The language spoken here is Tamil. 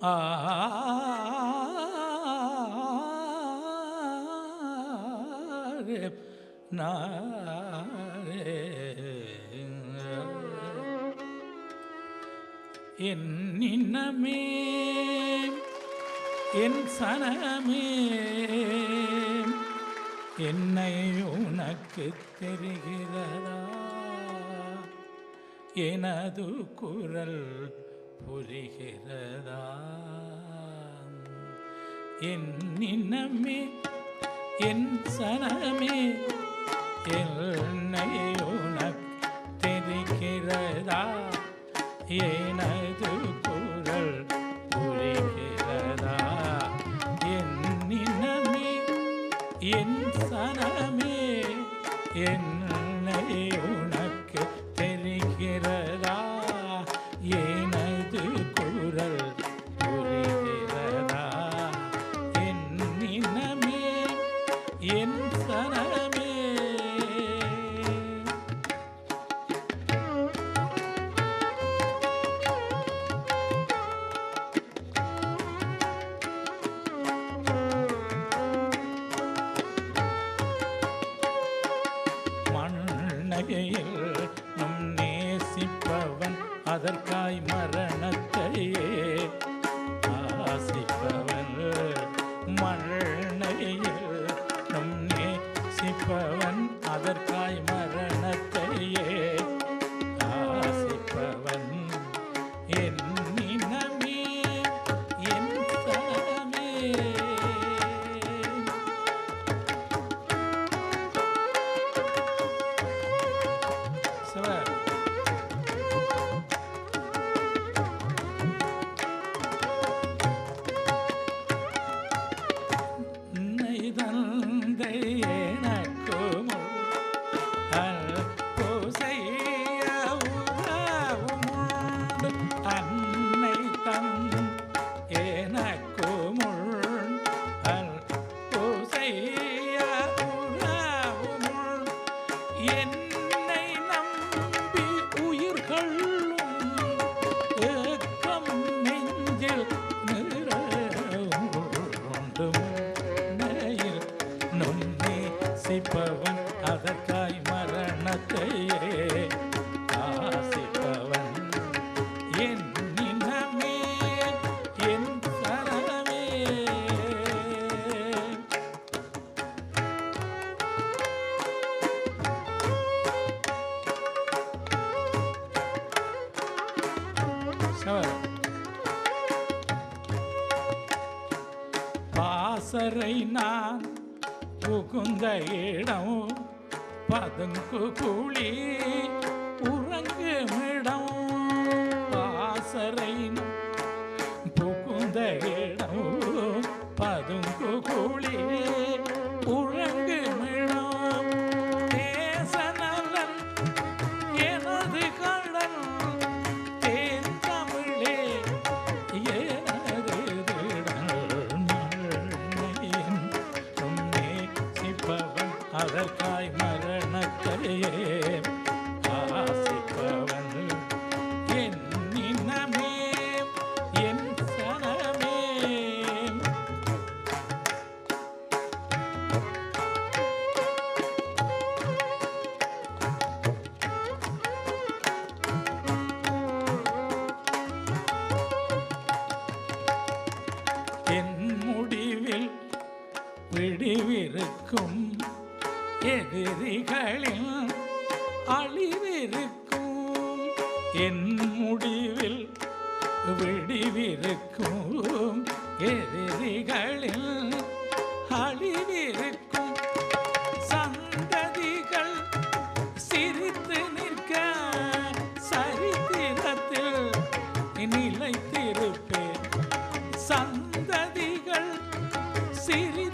ஆ என் நின்னமே என் சனமே என்னை உனக்கு தெரிகிறதா எனது குரல் புரிகிறதா என் நின்னமே என் சனமே என்னை உனக்கு தெரிகிறதா எனது குரல் புரிகிறதா என் நினமே என் சனமே என்னை உனக்கு தெரிகிறதா எனது குரல் புரிகிறதா என் நினமே என் சனமே நம் நேசிப்பவன் அதற்காய் மரணத்தையே ஆசிப்பவன் மண்ணையில் நம் நேசிப்பவன் அதற்காய் மரணத்தையே ஆசிப்பவன் என் நினமே என் சனமே தந்தை எனக்கும் செய்ய உறவுமுண்டு அன்னை தன் எனக்கும் செய்ய உறவுமுண்டு என்னை நம்பி உயிர்களும் ஏக்கம் நெஞ்சில் சிப்பவன் அதற்காய் மரணத்தையே ஆசிப்பவன் என் நினமே என் சனமே பாசறை நான் புகுந்த இடம் பதுங்கு குழி உறங்குமிடம் பாசறை புகுந்த இடம் பதுங்கு குழி உறங்குமிடம் தேசநலன் எனது கடல் தேன் தமிழே எனது அதற்காய் மரணத்தையே ஆசிப்பவன் என் நினமே என் சனமே என் முடிவில் விடிவிருக்கும் எதிரிகளில் அழிவிருக்கும் என் முடிவில் விடிவிருக்கும் எதிரிகளில் அழிவிருக்கும் சந்ததிகள் சிரித்து நிற்க சரித்திரத்தில் நிலைத்திருப்பேன் சந்ததிகள் சிரி